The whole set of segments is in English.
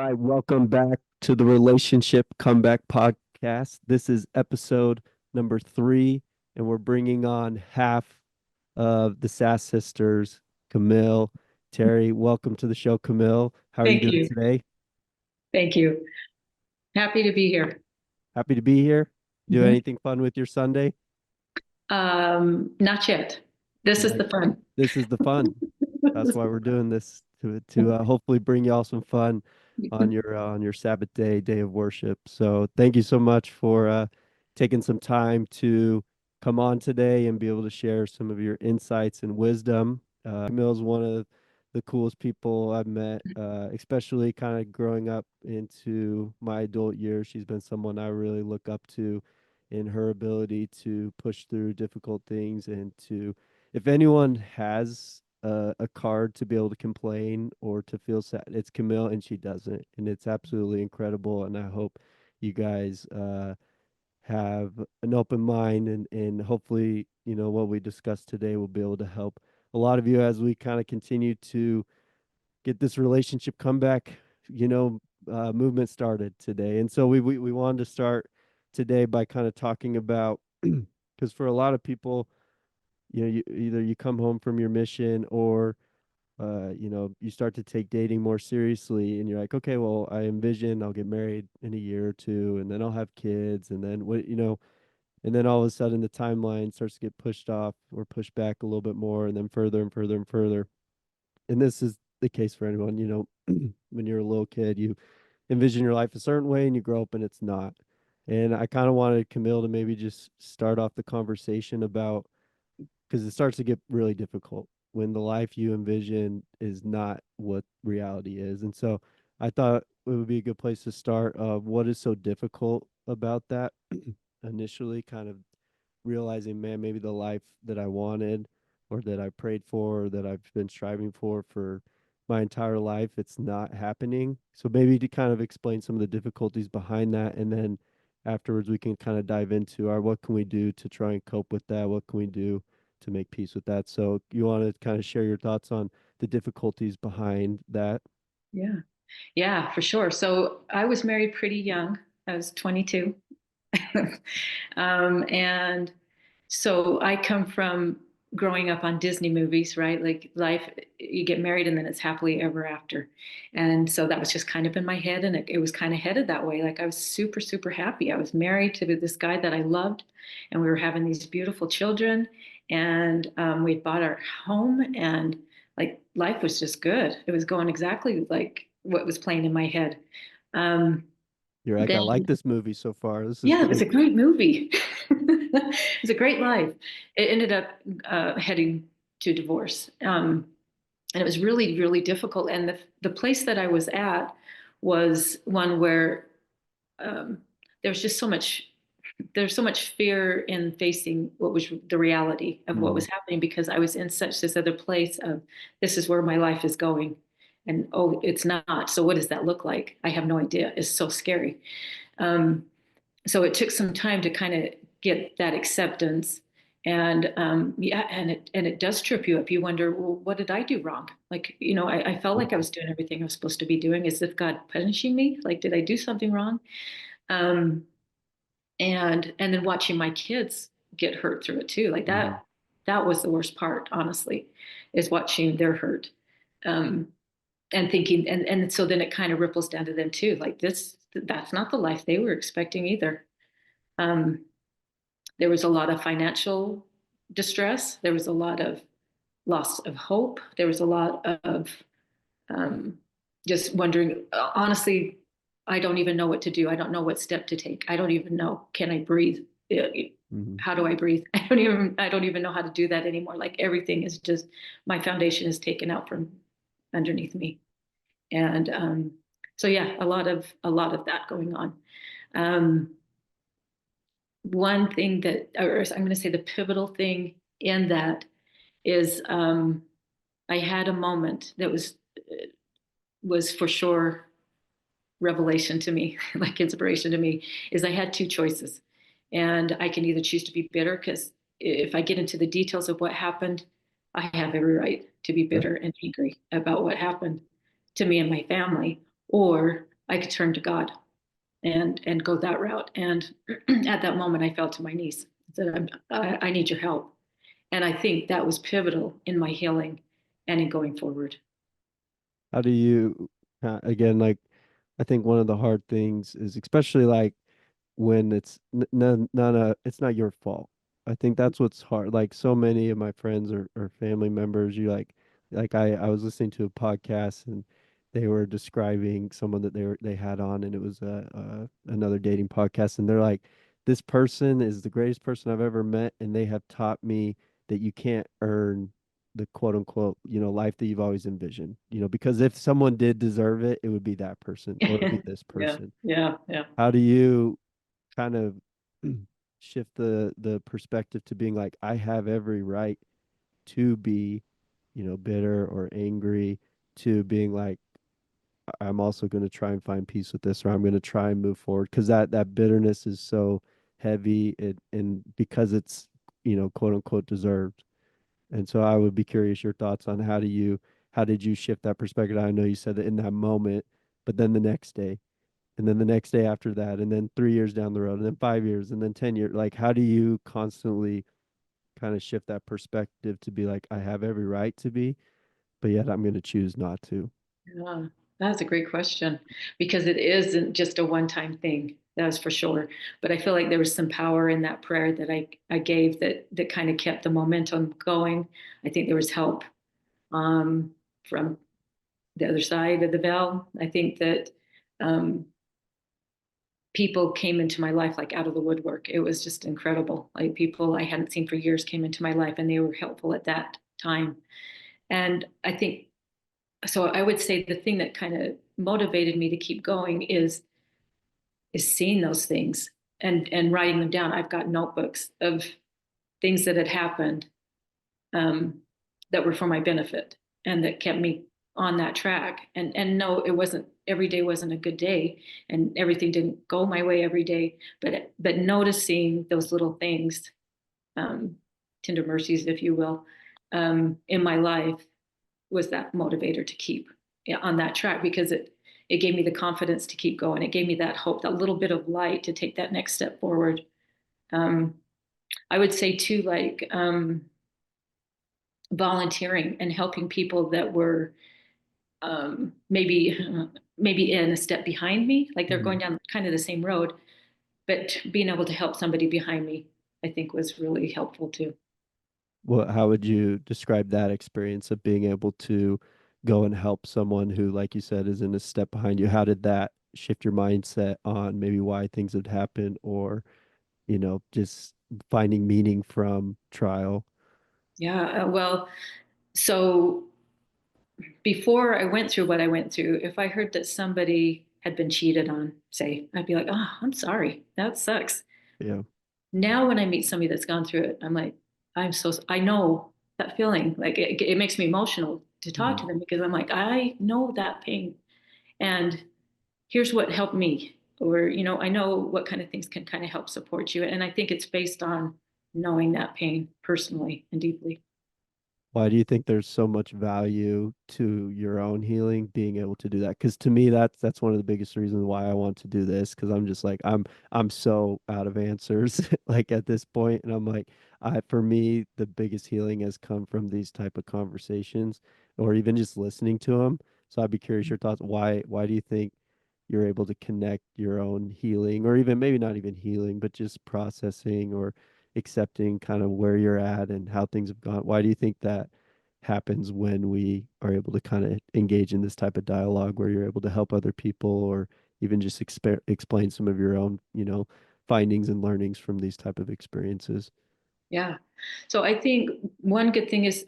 Hi, welcome back to the Relationship Comeback Podcast. This is episode number 3, and we're bringing on half of the Sass sisters, Camille, Terry. Welcome to the show, Camille. How are you Thank doing you. today? Thank you. Happy to be here. Happy to be here. Do Mhm. anything fun with your Sunday? Not yet. This is Not the yet. fun. This is the fun. That's why we're doing this to hopefully bring y'all some fun on your Sabbath day of worship. So thank you so much for taking some time to come on today and be able to share some of your insights and wisdom. Camille's one of the coolest people I've met, especially kind of growing up into my adult years. She's been someone I really look up to in her ability to push through difficult things and to if anyone has a card to be able to complain or to feel sad, it's Camille, and she doesn't, and it's absolutely incredible. And I hope you guys have an open mind, and hopefully, what we discussed today will be able to help a lot of you as we kind of continue to get this relationship comeback, movement started today. And so we wanted to start today by kind of talking about because for a lot of people you come home from your mission or you start to take dating more seriously and you're like, okay, well, I envision I'll get married in a year or two and then I'll have kids and then and then all of a sudden the timeline starts to get pushed off or pushed back a little bit more and then further and further and further. And this is the case for anyone, when you're a little kid, you envision your life a certain way and you grow up and it's not. And I kind of wanted Camille to maybe just start off the conversation about because it starts to get really difficult when the life you envision is not what reality is. And so I thought it would be a good place to start. What is so difficult about that initially, kind of realizing, man, maybe the life that I wanted or that I prayed for or that I've been striving for my entire life, it's not happening. So maybe to kind of explain some of the difficulties behind that. And then afterwards, we can kind of dive into our what can we do to try and cope with that? What can we do to make peace with that? So you want to kind of share your thoughts on the difficulties behind that? Yeah. Yeah, for sure. So I was married pretty young. I was 22. And so I come from growing up on Disney movies, right? Like life, you get married and then it's happily ever after. And so that was just kind of in my head and it was kind of headed that way. Like I was super, super happy. I was married to this guy that I loved and we were having these beautiful children and we bought our home and like life was just good. It was going exactly like what was playing in my head. Um, You're like, I then like this movie so far. This is yeah, it was great. a great movie. It was a great life. It ended up heading to divorce. And it was really, really difficult. And the place that I was at was one where um, there was just so much, there's so much fear in facing what was the reality of what Mm, was happening because I was in such this other place of this is where my life is going. And oh, it's not. So what does that look like? I have no idea. It's so scary. Um, so it took some time to kind of get that acceptance and yeah and it does trip you up. You wonder, well, what did I do wrong? Like, I felt like I was doing everything I was supposed to be doing. Is if God punishing me? Like, did I do something wrong? um and then watching my kids get hurt through it too, like mhm. that was the worst part, honestly, is watching their hurt. um and thinking and so then it kind of ripples down to them too, like that's not the life they were expecting either. um There was a lot of financial distress. There was a lot of loss of hope. There was a lot of um, just wondering, honestly, I don't even know what to do. I don't know what step to take. I don't even know. Can I breathe? Mhm. How do I breathe? I don't even know how to do that anymore. Like everything is just, my foundation is taken out from underneath me. And so yeah, a lot of that going on. Um, One thing that, or I'm going to say the pivotal thing in that is I had a moment that was for sure revelation to me, like inspiration to me, is I had two choices. And I can either choose to be bitter, because if I get into the details of what happened, I have every right to be Sure. bitter and angry about what happened to me and my family. Or I could turn to God and go that route. And at that moment, I fell to my knees. I said, I need your help. And I think that was pivotal in my healing and in going forward. How do you, again, like, I think one of the hard things is, especially like when it's it's not your fault. I think that's what's hard. Like so many of my friends or family members, like I was listening to a podcast and they were describing someone that they had on, and it was another dating podcast, and they're like, this person is the greatest person I've ever met, and they have taught me that you can't earn the quote unquote, life that you've always envisioned, because if someone did deserve it, it would be that person or it would be this Yeah, person. yeah, yeah. How do you kind of shift the perspective to being like, I have every right to be, bitter or angry, to being like, I'm also going to try and find peace with this, or I'm going to try and move forward, because that bitterness is so heavy, and because it's, quote unquote deserved. And so I would be curious your thoughts on how did you shift that perspective? I know you said that in that moment, but then the next day, and then the next day after that, and then 3 years down the road, and then 5 years, and then 10 years. Like, how do you constantly kind of shift that perspective to be like, I have every right to be, but yet I'm going to choose not to? Yeah, that's a great question because it isn't just a one-time thing. That's for sure. But I feel like there was some power in that prayer that I gave that kind of kept the momentum going. I think there was help from the other side of the veil. I think that um, people came into my life like out of the woodwork. It was just incredible. Like people I hadn't seen for years came into my life and they were helpful at that time. And I think so. I would say the thing that kind of motivated me to keep going is seeing those things and writing them down. I've got notebooks of things that had happened that were for my benefit and that kept me on that track. And no, it wasn't every day wasn't a good day, and everything didn't go my way every day. But noticing those little things, um, tender mercies, if you will, in my life was that motivator to keep on that track because it gave me the confidence to keep going. It gave me that hope, that little bit of light to take that next step forward. Um, I would say too, like volunteering and helping people that were maybe in a step behind me, like they're Mhm. going down kind of the same road, but being able to help somebody behind me, I think was really helpful too. Well, how would you describe that experience of being able to go and help someone who, like you said, is in a step behind you? How did that shift your mindset on maybe why things had happened, or, just finding meaning from trial? Yeah, well, so before I went through what I went through, if I heard that somebody had been cheated on, say, I'd be like, oh, I'm sorry. That sucks. Yeah. Now, when I meet somebody that's gone through it, I'm like, I know that feeling. Like it makes me emotional to talk to Mhm. them because I'm like, I know that pain. And here's what helped me. Or, I know what kind of things can kind of help support you. And I think it's based on knowing that pain personally and deeply. Why do you think there's so much value to your own healing being able to do that? Because to me, that's one of the biggest reasons why I want to do this. Because I'm just like I'm so out of answers like at this point, and I'm like, for me, the biggest healing has come from these type of conversations, or even just listening to them. So I'd be curious your thoughts. Why do you think you're able to connect your own healing, or even maybe not even healing, but just processing or accepting kind of where you're at and how things have gone? Why do you think that happens when we are able to kind of engage in this type of dialogue where you're able to help other people, or even just explain some of your own, findings and learnings from these type of experiences? Yeah. So I think one good thing is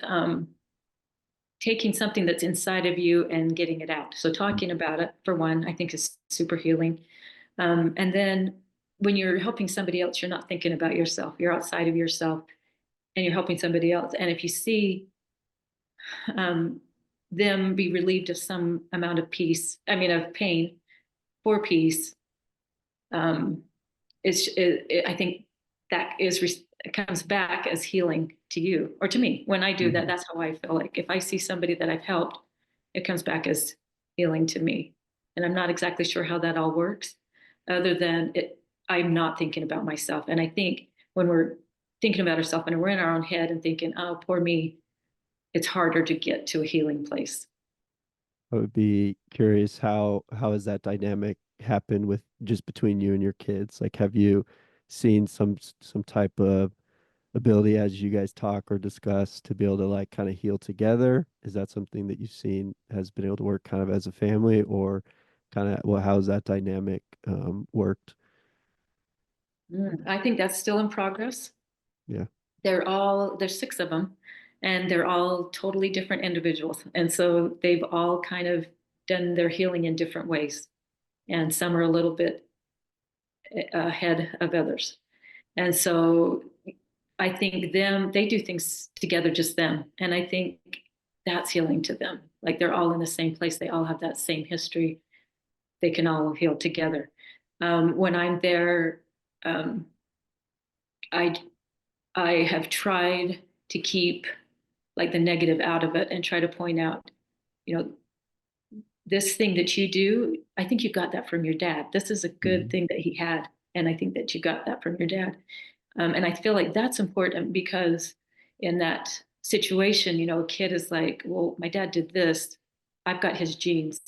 taking something that's inside of you and getting it out. So talking about it, for one, I think is super healing. And then when you're helping somebody else, you're not thinking about yourself. You're outside of yourself and you're helping somebody else. And if you see um, them be relieved of some amount of peace, I mean, of pain for peace, um, I think that it comes back as healing to you or to me. When I do that, Mhm. that's how I feel. Like if I see somebody that I've helped, it comes back as healing to me. And I'm not exactly sure how that all works, other than it, I'm not thinking about myself. And I think when we're thinking about ourselves and we're in our own head and thinking, oh, poor me, it's harder to get to a healing place. I would be curious how has that dynamic happened with just between you and your kids? Like, have you seen some type of ability as you guys talk or discuss to be able to like kind of heal together? Is that something that you've seen has been able to work kind of as a family, or kind of, well, how's that dynamic worked? I think that's still in progress. Yeah. There's six of them, and they're all totally different individuals. And so they've all kind of done their healing in different ways. And some are a little bit ahead of others. And so I think they do things together, just them. And I think that's healing to them. Like they're all in the same place. They all have that same history. They can all heal together. When I'm there, um, I I have tried to keep like the negative out of it and try to point out, you know, this thing that you do, I think you got that from your dad. This is a good Mhm. thing that he had. And I think that you got that from your dad. And I feel like that's important because in that situation, a kid is like, well, my dad did this. I've got his genes.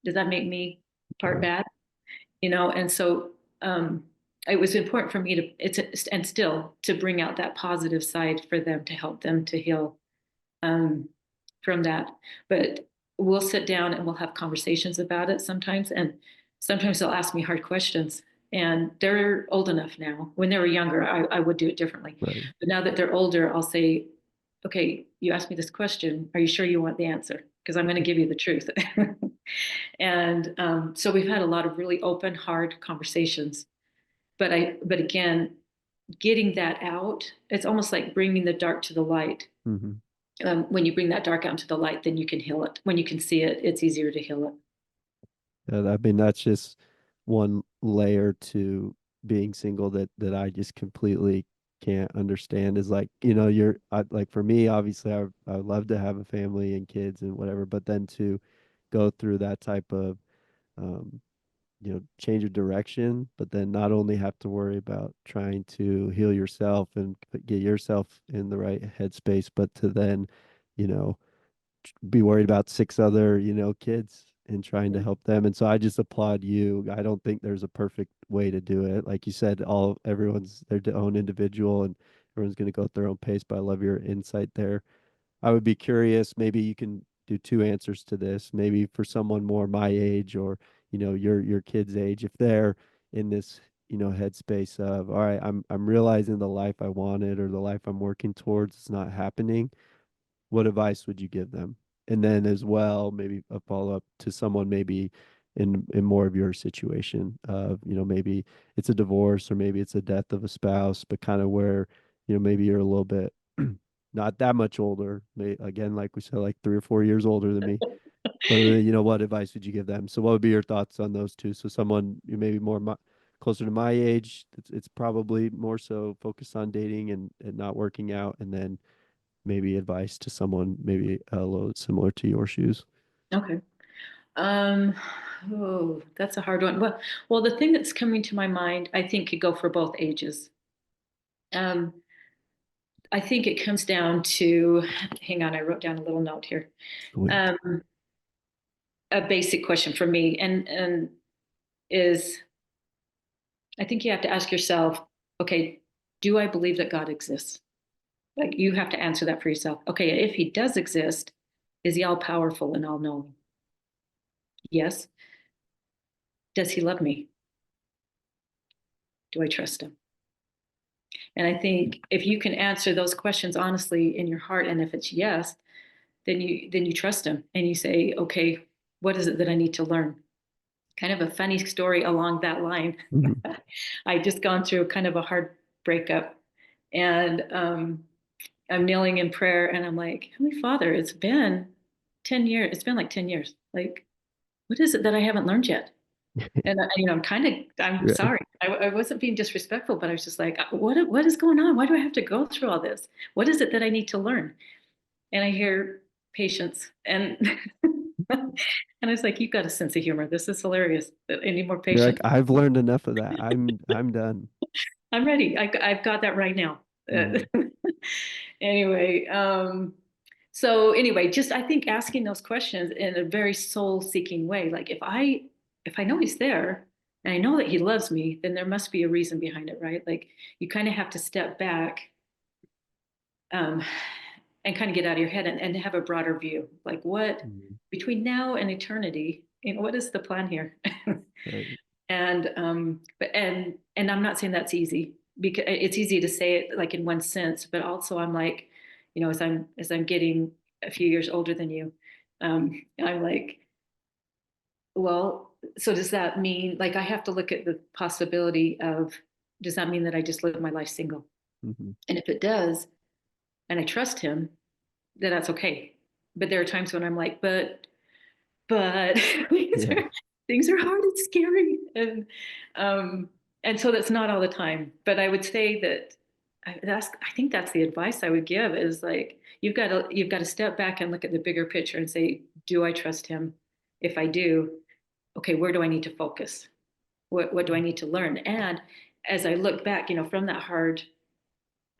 Does that make me part Yeah. bad? And so um, it was important for me and still to bring out that positive side for them to help them to heal um, from that. But we'll sit down and we'll have conversations about it sometimes. And sometimes they'll ask me hard questions. And they're old enough now. When they were younger, I would do it differently. Right. But now that they're older, I'll say, okay, you asked me this question. Are you sure you want the answer? Because I'm going to give you the truth. And so we've had a lot of really open, hard conversations. But again, getting that out, it's almost like bringing the dark to the light. Hmm. When you bring that dark out into the light, then you can heal it. When you can see it, it's easier to heal it. Yeah, I mean, that's just one layer to being single that I just completely can't understand, is like, like for me, obviously I would love to have a family and kids and whatever, but then to go through that type of um, change of direction, but then not only have to worry about trying to heal yourself and get yourself in the right headspace, but to then, you know, be worried about six other, kids and trying to Yeah. help them. And so I just applaud you. I don't think there's a perfect way to do it. Like you said, everyone's their own individual and everyone's going to go at their own pace, but I love your insight there. I would be curious, maybe you can do two answers to this. Maybe for someone more my age, or, your kid's age, if they're in this, headspace of, all right, I'm realizing the life I wanted or the life I'm working towards is not happening. What advice would you give them? And then as well, maybe a follow up to someone maybe in more of your situation of, maybe it's a divorce or maybe it's a death of a spouse, but kind of where, maybe you're a little bit not that much older, again, like we said, like 3 or 4 years older than me. But what advice would you give them? So what would be your thoughts on those two? So someone you maybe closer to my age, it's probably more so focused on dating and not working out, and then maybe advice to someone maybe a little similar to your shoes. Okay. Um, oh, that's a hard one. Well, the thing that's coming to my mind, I think could go for both ages. Um, I think it comes down to, hang on, I wrote down a little note here. Sweet. Um, a basic question for me, and is I think you have to ask yourself, okay, do I believe that God exists? Like you have to answer that for yourself. Okay, if he does exist, is he all powerful and all knowing? Yes. Does he love me? Do I trust him? And I think if you can answer those questions honestly in your heart, and if it's yes, then you trust him and you say, okay, what is it that I need to learn? Kind of a funny story along that line. Mhm. I just gone through kind of a hard breakup, and I'm kneeling in prayer, and I'm like, Heavenly Father, it's been 10 years. It's been like 10 years. Like, what is it that I haven't learned yet? And I'm Right. sorry. I wasn't being disrespectful, but I was just like, what is going on? Why do I have to go through all this? What is it that I need to learn? And I hear patience. And and I was like, you've got a sense of humor. This is hilarious. Any more You're like, patience? I've learned enough of that. I'm done. I'm ready. I've got that right now. Mhm. Anyway, so anyway, just I think asking those questions in a very soul-seeking way. Like if I know he's there and I know that he loves me, then there must be a reason behind it, right? Like you kind of have to step back um, and kind of get out of your head and have a broader view. Like what Mhm. between now and eternity, what is the plan here? Right. And I'm not saying that's easy because it's easy to say it like in one sense, but also I'm like, as I'm getting a few years older than you, I'm like, well, so does that mean like I have to look at the possibility of does that mean that I just live my life single? Mhm. And if it does, and I trust him, then that's okay. But there are times when I'm like, but things Yeah. are things are hard and scary, um, and so that's not all the time. But I would say that I think that's the advice I would give is like you've got to step back and look at the bigger picture and say, do I trust him? If I do, okay, where do I need to focus? What do I need to learn? And as I look back, from that hard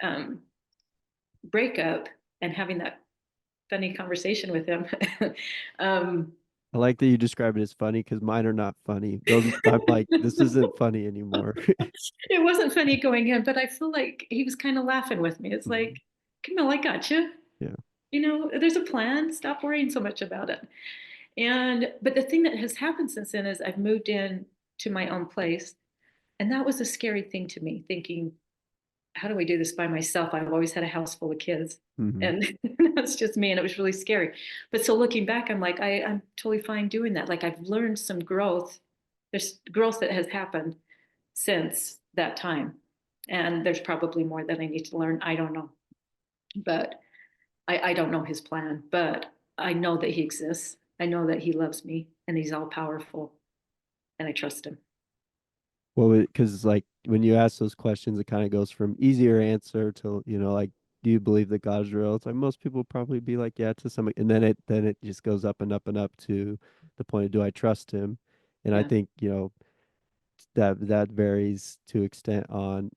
um, breakup and having that funny conversation with him. um, I like that you describe it as funny because mine are not funny. Those I'm like, this isn't funny anymore. it wasn't funny going in, but I feel like he was kind of laughing with me. It's like, Mhm. Camille, I got you. Yeah. There's a plan. Stop worrying so much about it. But the thing that has happened since then is I've moved in to my own place. And that was a scary thing to me, thinking, how do I do this by myself? I've always had a house full of kids. Hmm. And that's just me. And it was really scary. But so looking back, I'm like, I'm totally fine doing that. Like I've learned some growth. There's growth that has happened since that time. And there's probably more that I need to learn. I don't know. But I don't know his plan. But I know that he exists. I know that he loves me and he's all powerful. And I trust him. Well, because like when you ask those questions, it kind of goes from easier answer to, like, do you believe that God is real? It's like most people probably be like, yeah, to some, and then it just goes up and up and up to the point of, do I trust him? And I Yeah. think, that varies to extent on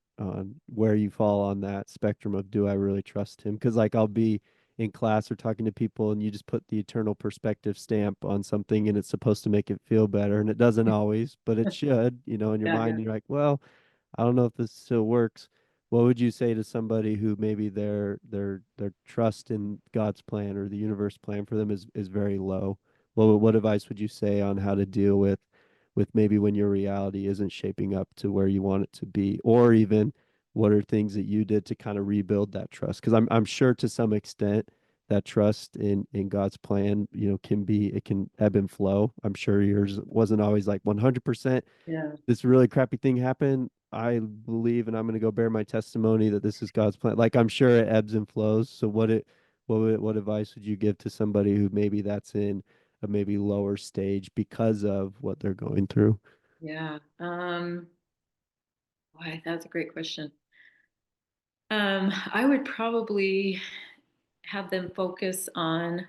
where you fall on that spectrum of, do I really trust him? Because like I'll be in class or talking to people and you just put the eternal perspective stamp on something and it's supposed to make it feel better, and it doesn't always, but it should, in your Yeah. mind. Yeah. And you're like, well, I don't know if this still works. What would you say to somebody who maybe their trust in God's plan or the universe plan for them is very low? What advice would you say on how to deal with maybe when your reality isn't shaping up to where you want it to be, or even what are things that you did to kind of rebuild that trust? Because I'm sure to some extent that trust in God's plan, it can ebb and flow. I'm sure yours wasn't always like 100%. Yeah. This really crappy thing happened. I believe, and I'm going to go bear my testimony that this is God's plan. Like I'm sure it ebbs and flows. So what advice would you give to somebody who maybe that's in a maybe lower stage because of what they're going through? Yeah. Why, that's a great question. I would probably have them focus on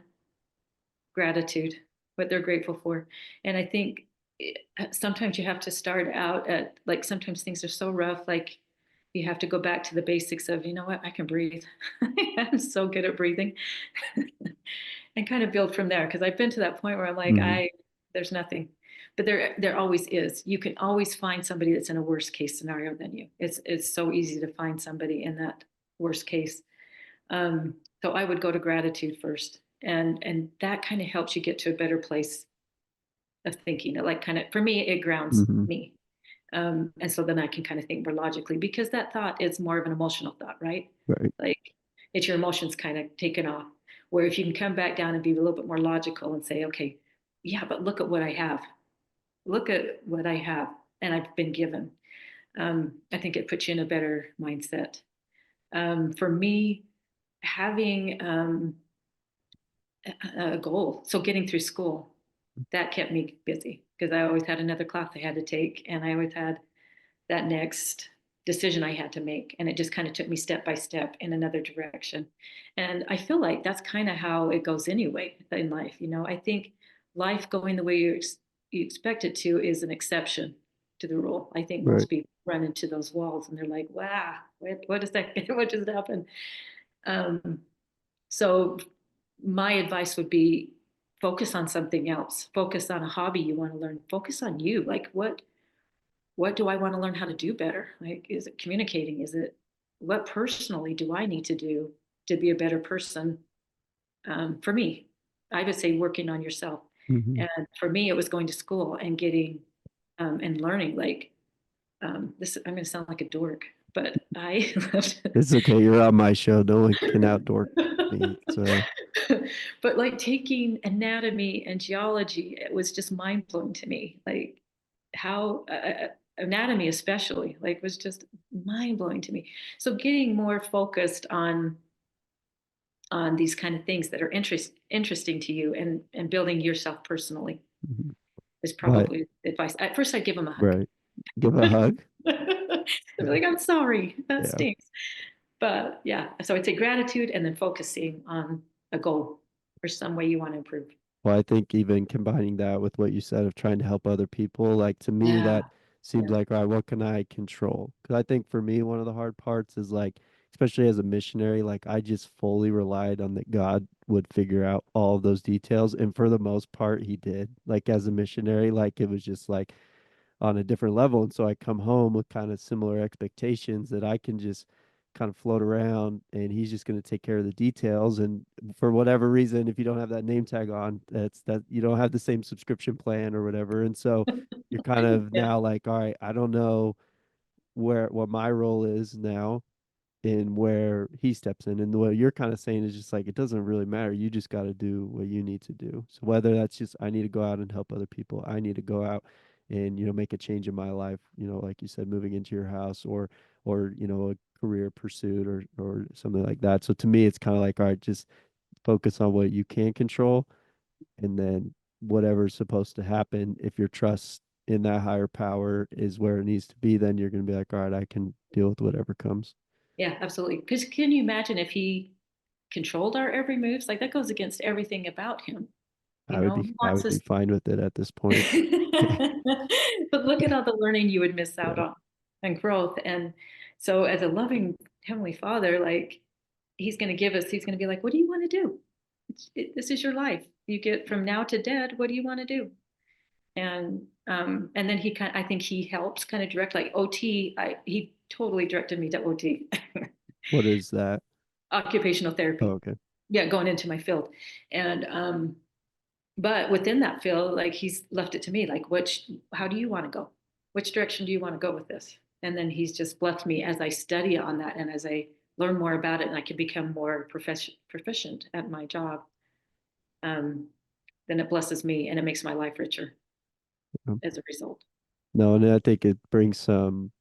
gratitude, what they're grateful for. And I think sometimes you have to start out at like sometimes things are so rough, like you have to go back to the basics of, you know what, I can breathe. I'm so good at breathing and kind of build from there. Cause I've been to that point where I'm like, Hmm. there's nothing. But there always is. You can always find somebody that's in a worse case scenario than you. It's so easy to find somebody in that worst case. Um, so I would go to gratitude first, and that kind of helps you get to a better place of thinking. It like kind of for me, it grounds Hmm. me, and so then I can kind of think more logically because that thought is more of an emotional thought, right? Right. Like it's your emotions kind of taken off. Where if you can come back down and be a little bit more logical and say, okay, yeah, but look at what I have. Look at what I have, and I've been given. I think it puts you in a better mindset. For me, having a goal. So getting through school, that kept me busy because I always had another class I had to take, and I always had that next decision I had to make. And it just kind of took me step by step in another direction. And I feel like that's kind of how it goes anyway in life. I think life going the way you expect it to is an exception to the rule. I think most Right. people run into those walls and they're like, wow, what is that? What just happened? Um, so my advice would be focus on something else. Focus on a hobby you want to learn. Focus on you. Like what do I want to learn how to do better? Like, is it communicating? Is it what personally do I need to do to be a better person? For me, I would say working on yourself. Hmm. And for me, it was going to school and getting and learning. Like this, I'm going to sound like a dork, but I loved It's okay. You're on my show. No one can outdoor me. So but like taking anatomy and geology, it was just mind blowing to me. Like how anatomy, especially, like was just mind blowing to me. So getting more focused on these kind of things that are interesting to you and building yourself personally mhm. is But probably advice. At first, I'd give them a hug. right. Give a hug. They'd be Yeah. like, "I'm sorry, that Yeah. stinks." But yeah, so I'd say gratitude and then focusing on a goal or some way you want to improve. Well, I think even combining that with what you said of trying to help other people, like to me, Yeah, that seems yeah, like, all right, what can I control? Because I think for me, one of the hard parts is like, especially as a missionary, like I just fully relied on that God would figure out all of those details. And for the most part, he did. Like as a missionary, like it was just like, on a different level. And so I come home with kind of similar expectations that I can just kind of float around and he's just going to take care of the details. And for whatever reason, if you don't have that name tag on, that's that you don't have the same subscription plan or whatever. And so you're kind of yeah, now like, all right, I don't know what my role is now in where he steps in. And what you're kind of saying is just like it doesn't really matter. You just got to do what you need to do. So whether that's just I need to go out and help other people, I need to go out and make a change in my life, like you said, moving into your house or a career pursuit or something like that. So to me it's kind of like, all right, just focus on what you can control, and then whatever's supposed to happen, if your trust in that higher power is where it needs to be, then you're going to be like, all right, I can deal with whatever comes. yeah, absolutely. Because can you imagine if he controlled our every moves? Like that goes against everything about him. I would He I wants would be us. fine with it at this point. But look at all the learning you would miss out Yeah. on and growth. And so, as a loving Heavenly Father, like He's going to give us, He's going to be like, "What do you want to do? This is your life. You get from now to dead. What do you want to do?" And then I think He helps kind of direct, like OT. He totally directed me to OT, What is that? occupational Oh, therapy. okay. Yeah, going into my field, and but within that field, like he's left it to me, like how do you want to go, which direction do you want to go with this? And then he's just blessed me as I study on that and as I learn more about it and I can become more proficient at my job. um, then it blesses me and it makes my life richer Um, as a result. No, and I think it brings some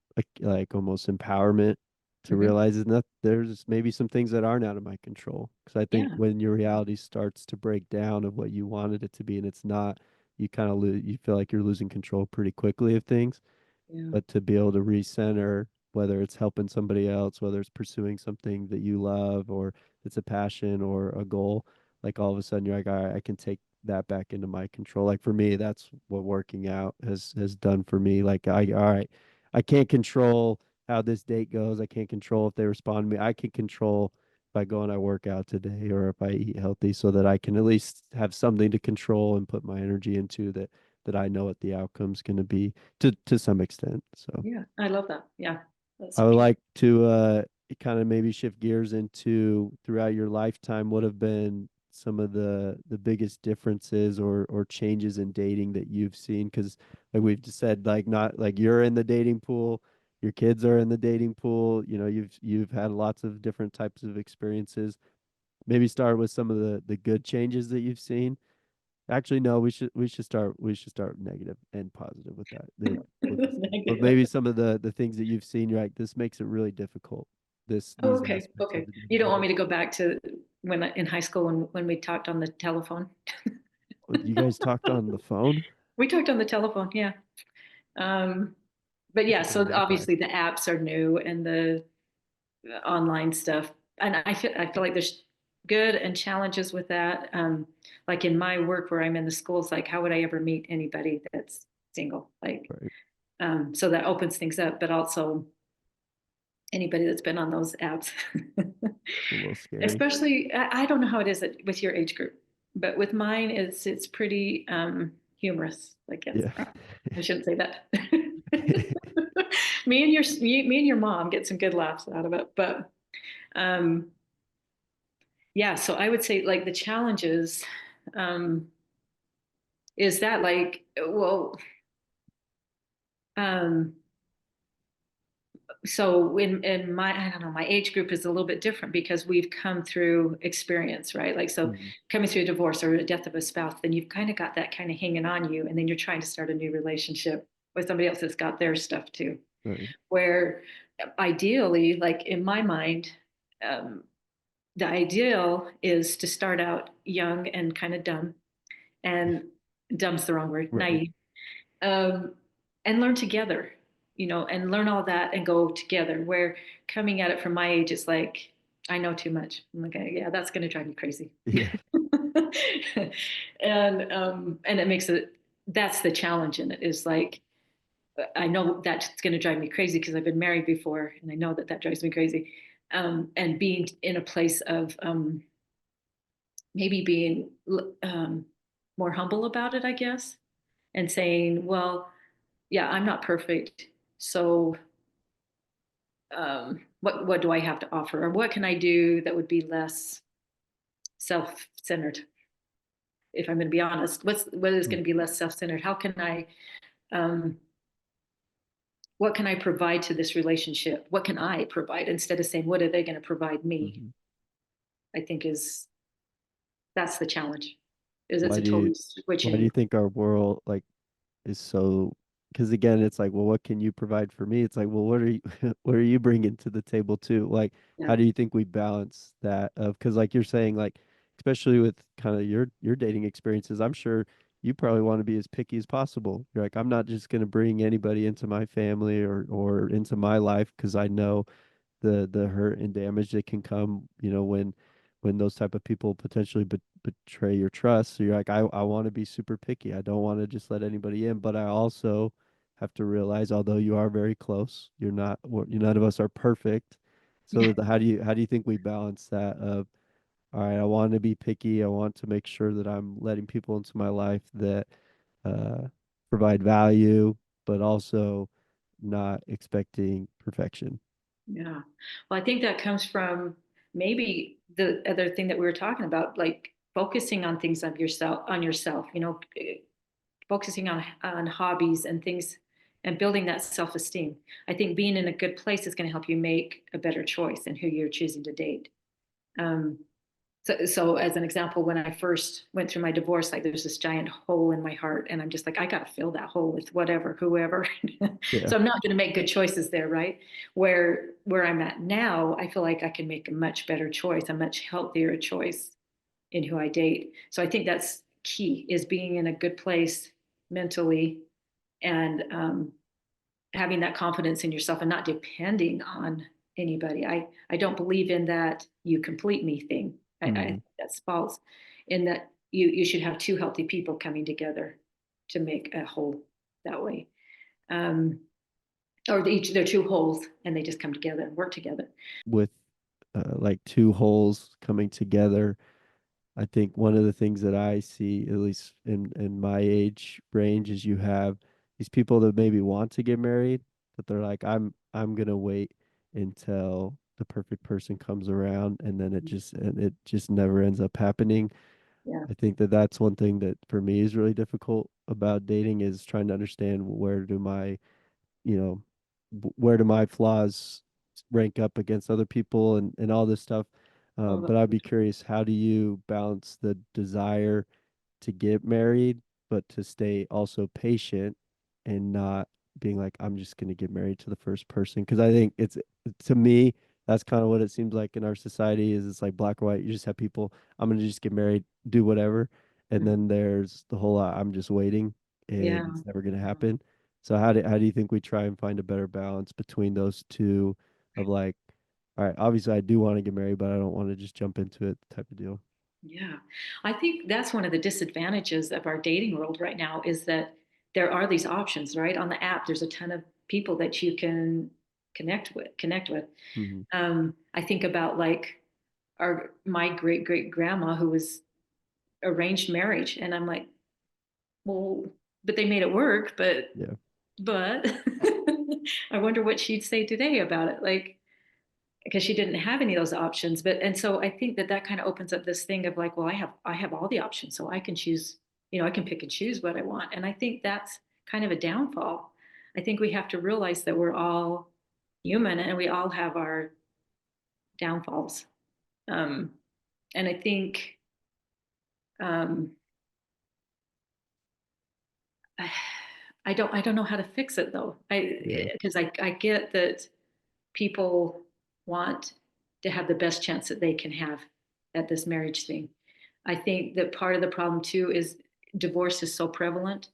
like almost empowerment to Hmm. realize that there's maybe some things that aren't out of my control. Because I think Yeah, when your reality starts to break down of what you wanted it to be and it's not, you kind of lose, you feel like you're losing control pretty quickly of things. yeah, But to be able to recenter, whether it's helping somebody else, whether it's pursuing something that you love or it's a passion or a goal, like all of a sudden you're like, all right, I can take that back into my control. Like for me, that's what working out has done for me. Like all right, I can't control how this date goes. I can't control if they respond to me. I can control if I go and I work out today or if I eat healthy so that I can at least have something to control and put my energy into that I know what the outcome's going to be to some extent. So yeah, I love that. Yeah, that's I so would true. like to kind of maybe shift gears into throughout your lifetime, what have been some of the biggest differences or changes in dating that you've seen? Because like we've just said, like not like you're in the dating pool, your kids are in the dating pool, you've had lots of different types of experiences. Maybe start with some of the good changes that you've seen. Actually, no, we should start negative and positive with that. But Negative. maybe some of the things that you've seen, you're like, this makes it really difficult. Oh, These okay, aspects of okay. the You dating don't want life. me to go back to when in high school when we talked on the telephone? Oh, you guys talked on the phone? We talked on the telephone, yeah. Um, But yeah, Keeping so in contact. obviously the apps are new and the online stuff. And I feel like there's good and challenges with that. Like in my work where I'm in the schools, like how would I ever meet anybody that's single? Like, Right. so that opens things up, but also anybody that's been on those apps. It's a little scary. Especially, I don't know how it is with your age group, but with mine, it's pretty humorous, I guess. Yeah. I shouldn't say that. Me and your mom get some good laughs out of it, but um, yeah. So I would say like the challenges um, is that like well. Um, so in my I don't know my age group is a little bit different because we've come through experience, right? Like so Mhm. coming through a divorce or a death of a spouse, then you've kind of got that kind of hanging on you, and then you're trying to start a new relationship with somebody else that's got their stuff too. Right. Where ideally, like in my mind, um, the ideal is to start out young and kind of dumb, and dumb's the wrong word, Right. naive, um, and learn together, and learn all that and go together. Where coming at it from my age, it's like, I know too much. I'm like, yeah, that's going to drive me crazy. Yeah. And it makes it, that's the challenge in it is like, I know that's going to drive me crazy because I've been married before and I know that that drives me crazy. And being in a place of maybe being um, more humble about it, I guess, and saying, well, yeah, I'm not perfect. So what do I have to offer? Or what can I do that would be less self-centered? If I'm going to be honest, what is going Mm-hmm. to be less self-centered? How can I um, what can I provide to this relationship? What can I provide instead of saying, what are they going to provide me? Mm-hmm. I think is that's the challenge. Is it's Why a do you total why do you switching. think our world like is so because again it's like well what can you provide for me it's like well what are you what are you bringing to the table too like Yeah. how do you think we balance that of because like you're saying like especially with kind of your dating experiences I'm sure you probably want to be as picky as possible you're like I'm not just going to bring anybody into my family or into my life because I know the hurt and damage that can come, when those type of people potentially betray your trust. So you're like, I want to be super picky. I don't want to just let anybody in, but I also have to realize, although you are very close, none of us are perfect. So how do you think we balance that of, all right, I want to be picky. I want to make sure that I'm letting people into my life that uh, provide value, but also not expecting perfection. Yeah. Well, I think that comes from maybe the other thing that we were talking about, like focusing on things on yourself, focusing on hobbies and things and building that self-esteem. I think being in a good place is going to help you make a better choice in who you're choosing to date. Um, so as an example, when I first went through my divorce, like there's this giant hole in my heart, and I'm just like, I got to fill that hole with whatever, whoever. Yeah. So I'm not going to make good choices there, right? Where I'm at now, I feel like I can make a much better choice, a much healthier choice in who I date. So I think that's key is being in a good place mentally and having that confidence in yourself and not depending on anybody. I don't believe in that you complete me thing. I Hmm. think that's false. In that you should have two healthy people coming together to make a whole that way. Um, or they're two wholes and they just come together and work together. With like two wholes coming together, I think one of the things that I see, at least in my age range, is you have these people that maybe want to get married, but they're like, I'm gonna wait until the perfect person comes around, and then it just never ends up happening. Yeah. I think that that's one thing that for me is really difficult about dating is trying to understand you know, where do my flaws rank up against other people and all this stuff. Oh, But I'd be curious, how do you balance the desire to get married, but to stay also patient and not being like, I'm just going to get married to the first person? Because I think to me, that's kind of what it seems like in our society is it's like black or white. You just have people, I'm going to just get married, do whatever. And mhm. then there's the whole, I'm just waiting Yeah. and it's never going to Yeah. happen. So how do you think we try and find a better balance between those two of like, all right, obviously I do want to get married, but I don't want to just jump into it type of deal. Yeah. I think that's one of the disadvantages of our dating world right now is that there are these options, right? On the app, there's a ton of people that you can connect with. Hmm. I think about like my great great grandma who was arranged marriage, and I'm like, well, but they made it work, Yeah, but I wonder what she'd say today about it. Like, because she didn't have any of those options. But and so I think that that kind of opens up this thing of like, well, I have all the options, so I can choose. I can pick and choose what I want, and I think that's kind of a downfall. I think we have to realize that we're all human and we all have our downfalls. Um, and I think um, I, I don't know how to fix it though. yeah, Because I get that people want to have the best chance that they can have at this marriage thing. I think that part of the problem too is divorce is so prevalent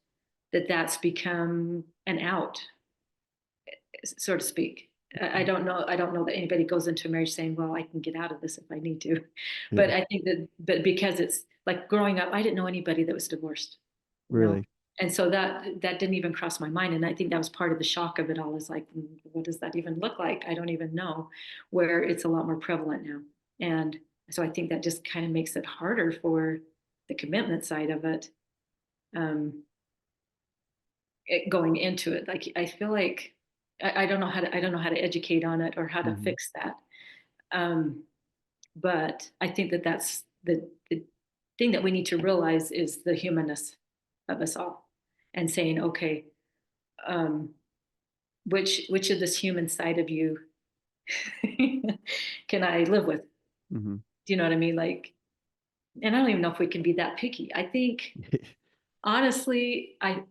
that that's become an out, so to speak. I don't know. I don't know that anybody goes into a marriage saying, "Well, I can get out of this if I need to." But yeah. I think that, but because it's like growing up, I didn't know anybody that was divorced, you know, Really. and so that didn't even cross my mind. And I think that was part of the shock of it all. Is like, what does that even look like? I don't even know. Where it's a lot more prevalent now, and so I think that just kind of makes it harder for the commitment side of it. Um, going into it. Like I feel like I don't know how to educate on it or how to Hmm. fix that. Um, but I think that that's the thing that we need to realize is the humanness of us all, and saying, okay, um, which of this human side of you can I live with? Hmm. Do you know what I mean? Like, and I don't even know if we can be that picky. I think honestly, at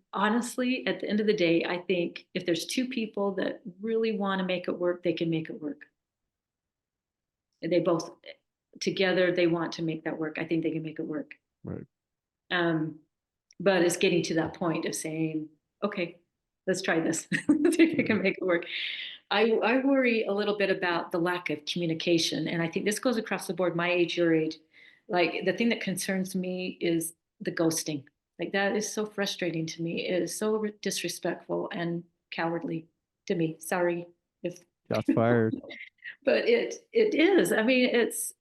the end of the day, I think if there's two people that really want to make it work, they can make it work. They both together they want to make that work. I think they can make it work. Right. Um, but it's getting to that point of saying, okay, let's try this. See if we Yeah. can make it work. I worry a little bit about the lack of communication. And I think this goes across the board, my age, your age. Like the thing that concerns me is the ghosting. Like that is so frustrating to me. It is so disrespectful and cowardly to me. Sorry if Shots fired. but it is. I mean, it's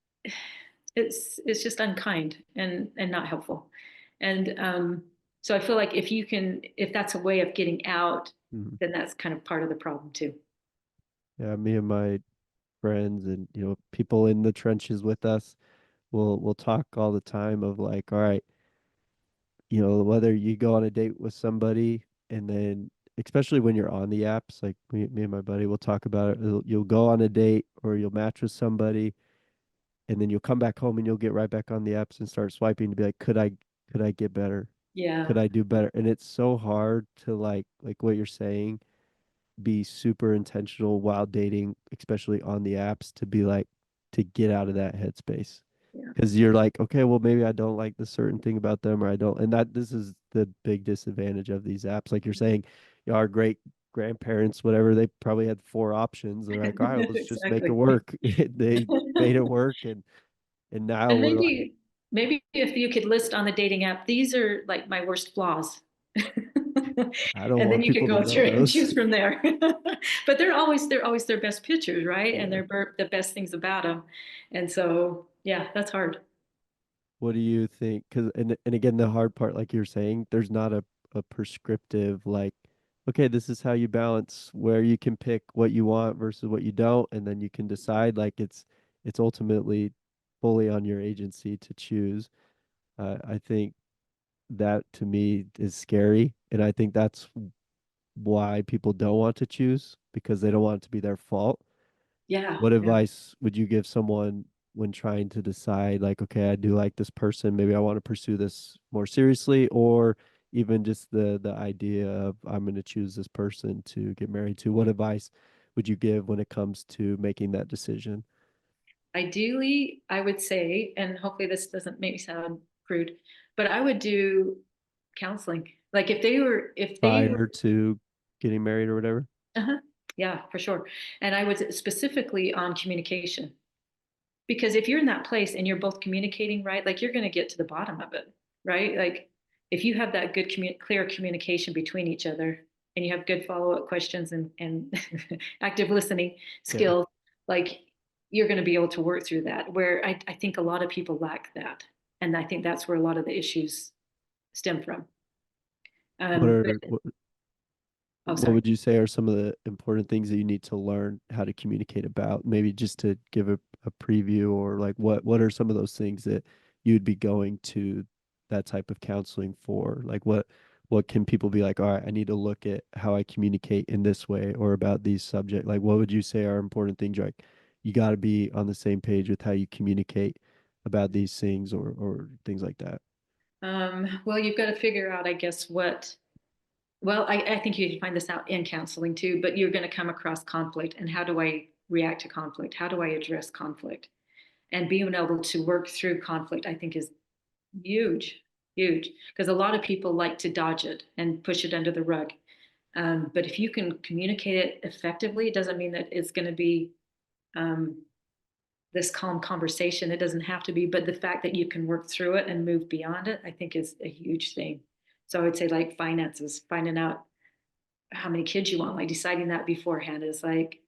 just unkind and not helpful. And so I feel like if that's a way of getting out, Mhm. then that's kind of part of the problem too. Yeah, me and my friends and people in the trenches with us will talk all the time of like, all right, whether you go on a date with somebody and then especially when you're on the apps, like me and my buddy will talk about it. You'll go on a date or you'll match with somebody and then you'll come back home and you'll get right back on the apps and start swiping to be like, could I get better? Yeah. Could I do better? And it's so hard to like what you're saying, be super intentional while dating, especially on the apps, to be like to get out of that headspace. Yeah. Because you're like, okay, well, maybe I don't like the certain thing about them, or I don't. And that this is the big disadvantage of these apps. Like you're saying, our great grandparents, whatever, they probably had four options. They're like, all right, let's just make it Exactly. work. They made it work, and now And we're like, maybe if you could list on the dating app, these are like my worst flaws. I don't And then want you could people to go know through it and those. choose from there. But they're always their best pictures, right? And Yeah. they're the best things about them. And so, yeah, that's hard. What do you think? Because and again, the hard part, like you're saying, there's not a prescriptive like, okay, this is how you balance where you can pick what you want versus what you don't, and then you can decide. Like it's ultimately fully on your agency to choose. I think that to me is scary, and I think that's why people don't want to choose because they don't want it to be their fault. Yeah, What yeah. advice would you give someone when trying to decide, like, okay, I do like this person, maybe I want to pursue this more seriously, or even just the idea of I'm going to choose this person to get married to? What advice would you give when it comes to making that decision? Ideally, I would say, and hopefully this doesn't make me sound crude, but I would do counseling. Like if they were Prior to. getting married or whatever? Uh-huh. Yeah, for sure. And I was specifically on communication. Because if you're in that place and you're both communicating right, like you're going to get to the bottom of it, right? Like if you have that good, clear communication between each other and you have good follow-up questions and active listening Yeah. skills, like you're going to be able to work through that. Where I think a lot of people lack that. And I think that's where a lot of the issues stem from. What But, are oh, what sorry. would you say are some of the important things that you need to learn how to communicate about? Maybe just to give a preview, or like what are some of those things that you'd be going to that type of counseling for? Like what can people be like, all right, I need to look at how I communicate in this way or about these subject. Like what would you say are important things? Like you got to be on the same page with how you communicate about these things or things like that. Well, you've got to figure out, I guess, well, I think you can find this out in counseling too, but you're going to come across conflict. And how do I react to conflict? How do I address conflict? And being able to work through conflict, I think, is huge, huge. Because a lot of people like to dodge it and push it under the rug. But if you can communicate it effectively, it doesn't mean that it's going to be um, this calm conversation. It doesn't have to be, but the fact that you can work through it and move beyond it, I think is a huge thing. So I would say like finances, finding out how many kids you want, like deciding that beforehand is like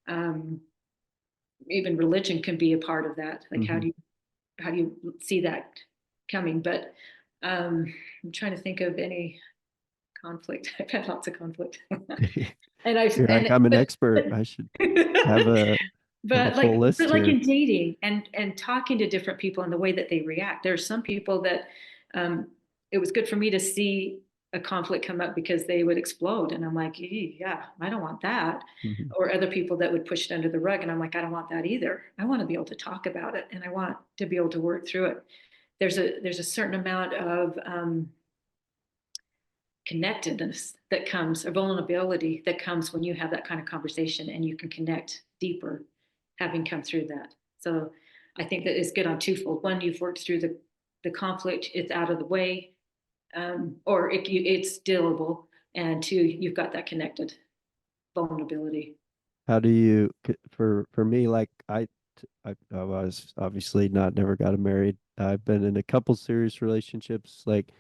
um, even religion can be a part of that. Like Hmm. how do you see that coming? But I'm trying to think of any conflict. I've had lots of conflict, and I've You're like, and I'm an but expert. I should have a have a but full list like here. in dating and talking to different people and the way that they react. There are some people that um, it was good for me to see a conflict come up because they would explode, and I'm like, yeah, I don't want that. Hmm. Or other people that would push it under the rug, and I'm like, I don't want that either. I want to be able to talk about it, and I want to be able to work through it. There's a certain amount of connectedness that comes, or vulnerability that comes when you have that kind of conversation and you can connect deeper, having come through that. So I think that it's good on twofold. One, you've worked through the conflict, it's out of the way, or it's dealable. And two, you've got that connected vulnerability. How do you for me, like I was obviously not never got married. I've been in a couple serious relationships. Like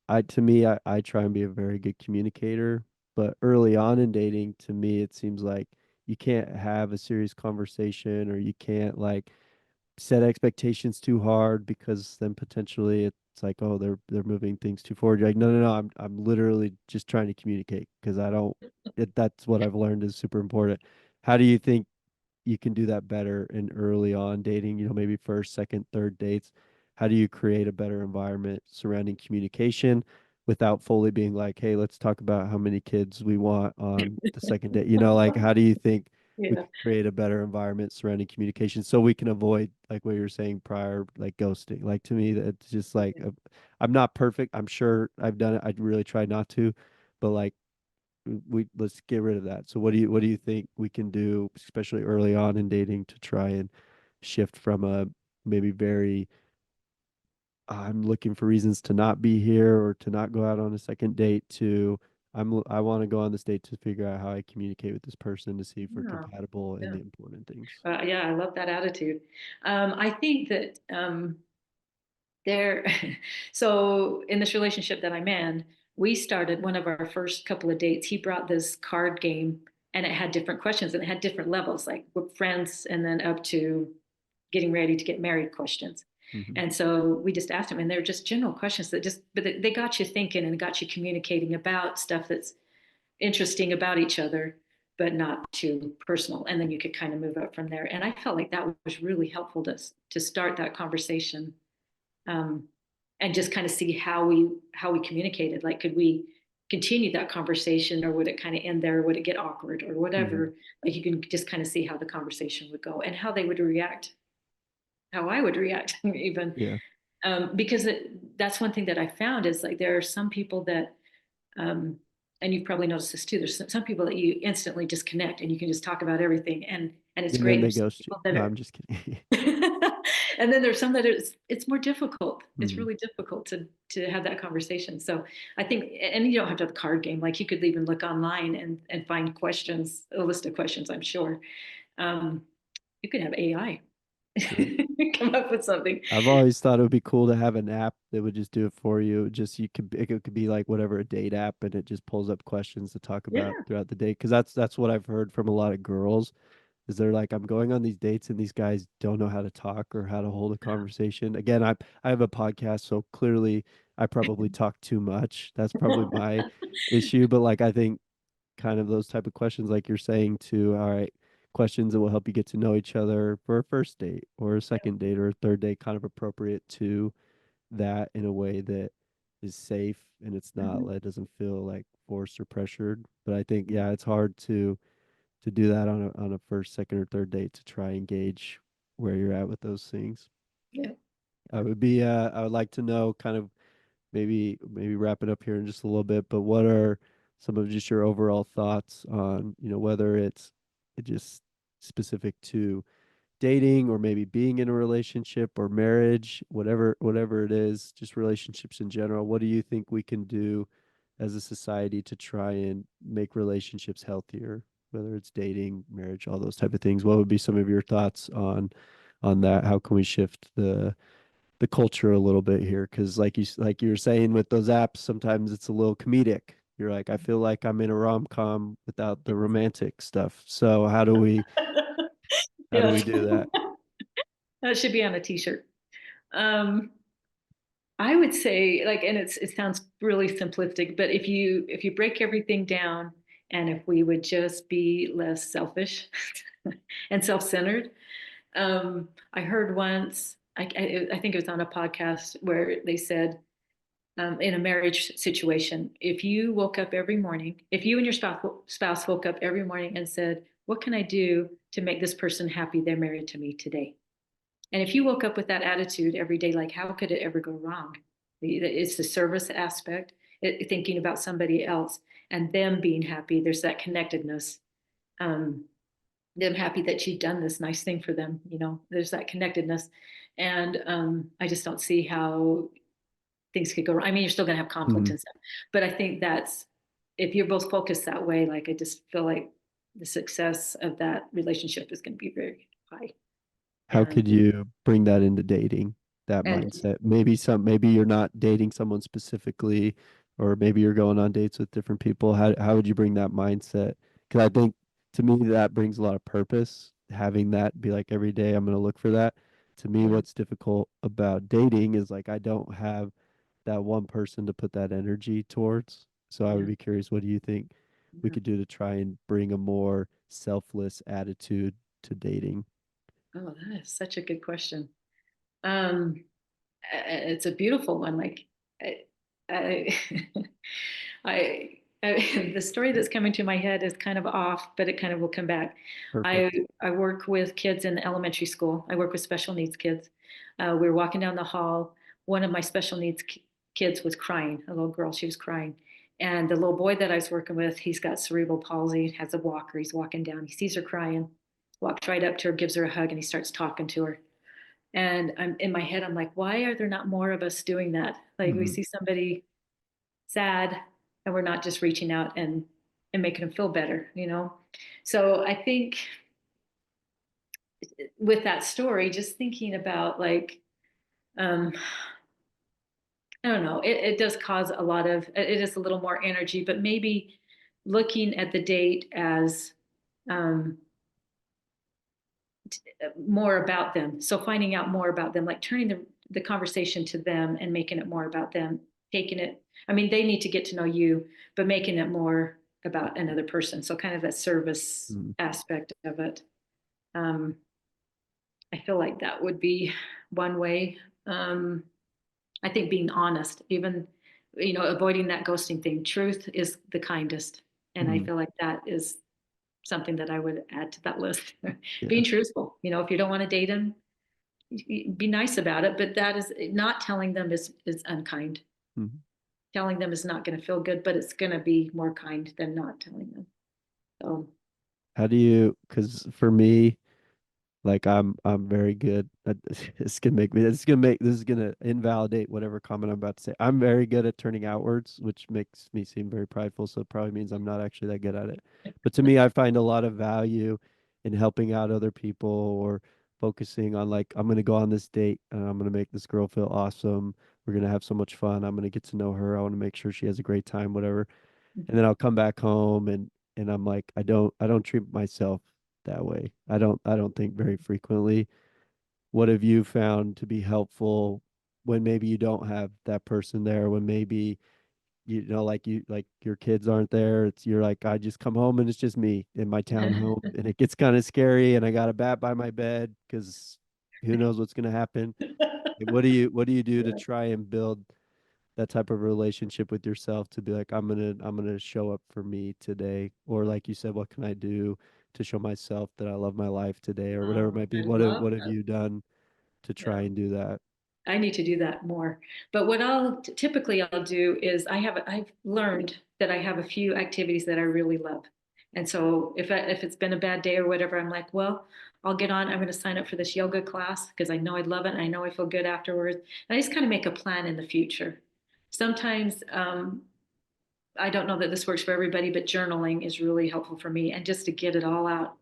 I to me, I try and be a very good communicator, but early on in dating, to me, it seems like you can't have a serious conversation or you can't like set expectations too hard because then potentially it's like, oh, they're moving things too forward. You're like, no, no, no, I'm literally just trying to communicate because I don't that's what I've learned is super important. How do you think you can do that better in early on dating, maybe first, second, third dates? How do you create a better environment surrounding communication without fully being like, hey, let's talk about how many kids we want on the second date? Like how do you think we Yeah. can create a better environment surrounding communication so we can avoid like what you were saying prior, like ghosting? Like to me, that's just like I'm not perfect. I'm sure I've done it. I really try not to, but like we let's get rid of that. So what do you think we can do, especially early on in dating, to try and shift from a maybe very I'm looking for reasons to not be here or to not go out on a second date to I want to go on this date to figure out how I communicate with this person to see if we're Yeah. compatible in Yeah. the important things. Yeah, I love that attitude. I think that there, so in this relationship that I'm in, we started one of our first couple of dates. He brought this card game and it had different questions and it had different levels, like we're friends and then up to getting ready to get married questions. Hmm. And so we just asked him, and they're just general questions that but they got you thinking and got you communicating about stuff that's interesting about each other, but not too personal. And then you could kind of move up from there. And I felt like that was really helpful to start that conversation, um, and just kind of see how we communicated. Like, could we continue that conversation, or would it kind of end there? Or would it get awkward, or Hmm. whatever? Like, you can just kind of see how the conversation would go and how they would react, how I would react, even. Yeah. Because that's one thing that I found is like there are some people that um, and you've probably noticed this too. There's some people that you instantly disconnect and you can just talk about everything, and it's And then great. they There's some ghost you. people that No, are I'm just kidding. And then there's some that it's more difficult. It's Mhm. really difficult to have that conversation. So I think, and you don't have to have the card game. Like you could even look online and find questions, a list of questions, I'm sure. Um, you can have AI Sure. come up with something. I've always thought it would be cool to have an app that would just do it for you. Just you could it could be like whatever a date app, and it just pulls up questions to talk about Yeah. throughout the day. Because that's what I've heard from a lot of girls is they're like, I'm going on these dates and these guys don't know how to talk or how to hold a conversation. Again, I have a podcast, so clearly I probably talk too much. That's probably my issue. But like I think kind of those type of questions like you're saying to all right, questions that will help you get to know each other for a first date or a second date or a third date, kind of appropriate to that in a way that is safe and it's not Mhm. it doesn't feel like forced or pressured. But I think yeah, it's hard to do that on a first, second, or third date to try and gauge where you're at with those things. Yeah. I would like to know kind of maybe wrap it up here in just a little bit, but what are some of just your overall thoughts on, whether it's just specific to dating or maybe being in a relationship or marriage, whatever it is, just relationships in general. What do you think we can do as a society to try and make relationships healthier, whether it's dating, marriage, all those type of things? What would be some of your thoughts on that? How can we shift the culture a little bit here? Because like you were saying with those apps, sometimes it's a little comedic. You're like, I feel like I'm in a rom-com without the romantic stuff. So how do we Yes. do that? That should be on a t-shirt. Um, I would say like, and it sounds really simplistic, but if you break everything down and if we would just be less selfish and self-centered. I heard once, I think it was on a podcast where they said, in a marriage situation, if you woke up every morning, if you and your spouse woke up every morning and said, "What can I do to make this person happy? They're married to me today." And if you woke up with that attitude every day, like how could it ever go wrong? It's the service aspect, thinking about somebody else and them being happy. There's that connectedness. Um, them happy that you've done this nice thing for them. There's that connectedness. And I just don't see how things could go wrong. I mean, you're still going to have conflict Mhm. and stuff, but I think that's, if you're both focused that way, like I just feel like the success of that relationship is going to be very high. How And, could you bring that into dating, that and mindset? Maybe you're not dating someone specifically, or maybe you're going on dates with different people. How would you bring that mindset? Because I think to me that brings a lot of purpose. Having that be like every day I'm going to look for that. To me, yeah, what's difficult about dating is like I don't have that one person to put that energy towards. So I would yeah, be curious, what do you think we yeah. could do to try and bring a more selfless attitude to dating? Oh, that is such a good question. Um, it's a beautiful one. Like, I, I, the story that's coming to my head is kind of off, but it kind of will come back. I Perfect. I work with kids in elementary school. I work with special needs kids. We were walking down the hall. One of my special needs kids was crying. A little girl, she was crying. And the little boy that I was working with, he's got cerebral palsy, has a walker. He's walking down. He sees her crying, walks right up to her, gives her a hug, and he starts talking to her. And I'm in my head, I'm like, why are there not more of us doing that? Like we Mhm. see somebody sad and we're not just reaching out and making them feel better. So I think with that story, just thinking about like, um, I don't know, it does cause a lot of, it is a little more energy, but maybe looking at the date as um, more about them. So finding out more about them, like turning the conversation to them and making it more about them, taking it, I mean, they need to get to know you, but making it more about another person. So kind of that service Mhm. aspect of it. Um, I feel like that would be one way. Um, I think being honest, even, avoiding that ghosting thing. Truth is the kindest. And I Mhm. feel like that is something that I would add to that list. Yeah. Being truthful, if you don't want to date them, be nice about it, but that is not telling them is unkind. Mhm. Telling them is not going to feel good, but it's going to be more kind than not telling them. So How do you, because for me, Like I'm very good at, this is gonna invalidate whatever comment I'm about to say. I'm very good at turning outwards, which makes me seem very prideful, so it probably means I'm not actually that good at it. But to me, I find a lot of value in helping out other people or focusing on like I'm gonna go on this date and I'm gonna make this girl feel awesome. We're gonna have so much fun. I'm gonna get to know her. I want to make sure she has a great time, whatever. And then I'll come back home and I'm like I don't treat myself that way. I don't think very frequently. What have you found to be helpful when maybe you don't have that person there, when maybe like your kids aren't there, it's you're like I just come home and it's just me in my townhome and it gets kind of scary and I got a bat by my bed because who knows what's going to happen. What do you do to try and build that type of relationship with yourself to be like I'm gonna show up for me today, or like you said, what can I do to show myself that I love my life today, or whatever it Oh, might be. I What have love you done to try that. and do that? I need to do that more. But what I'll typically I'll do is I've learned that I have a few activities that I really love. And so if it's been a bad day or whatever, I'm like, well, I'll get on. I'm going to sign up for this yoga class because I know I'd love it and I know I feel good afterwards. And I just kind of make a plan in the future. Sometimes I don't know that this works for everybody, but journaling is really helpful for me. And just to get it all out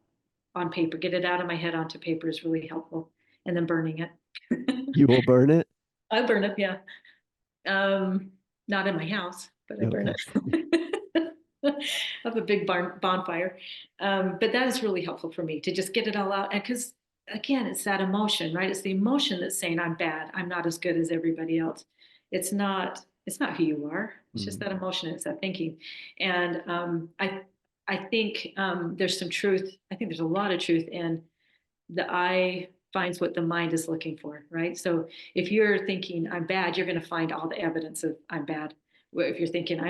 on paper, get it out of my head onto paper is really helpful. And then burning it. You will burn it? I burn it, yeah. Um, Not in my house, but I burn Okay. it. I have a big bonfire. But that is really helpful for me to just get it all out. And because again, it's that emotion, right? It's the emotion that's saying I'm bad. I'm not as good as everybody else. It's not who you are. It's just Mhm. that emotion. It's that thinking. And I think there's some truth. I think there's a lot of truth in the eye finds what the mind is looking for, right? So if you're thinking I'm bad, you're going to find all the evidence of I'm bad. If you're thinking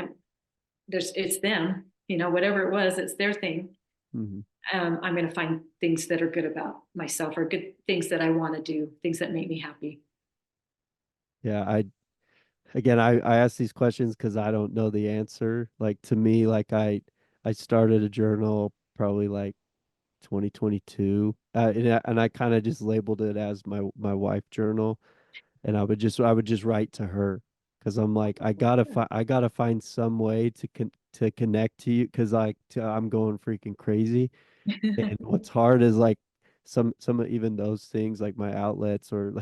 it's them, whatever it was, it's their thing. Mhm. I'm going to find things that are good about myself or good things that I want to do, things that make me happy. Yeah, I ask these questions because I don't know the answer. Like to me, like I started a journal probably like 2022, and I kind of just labeled it as my wife journal, and I would just write to her because I'm like I gotta find some way to connect to you because I'm going freaking crazy. And what's hard is like some of even those things like my outlets or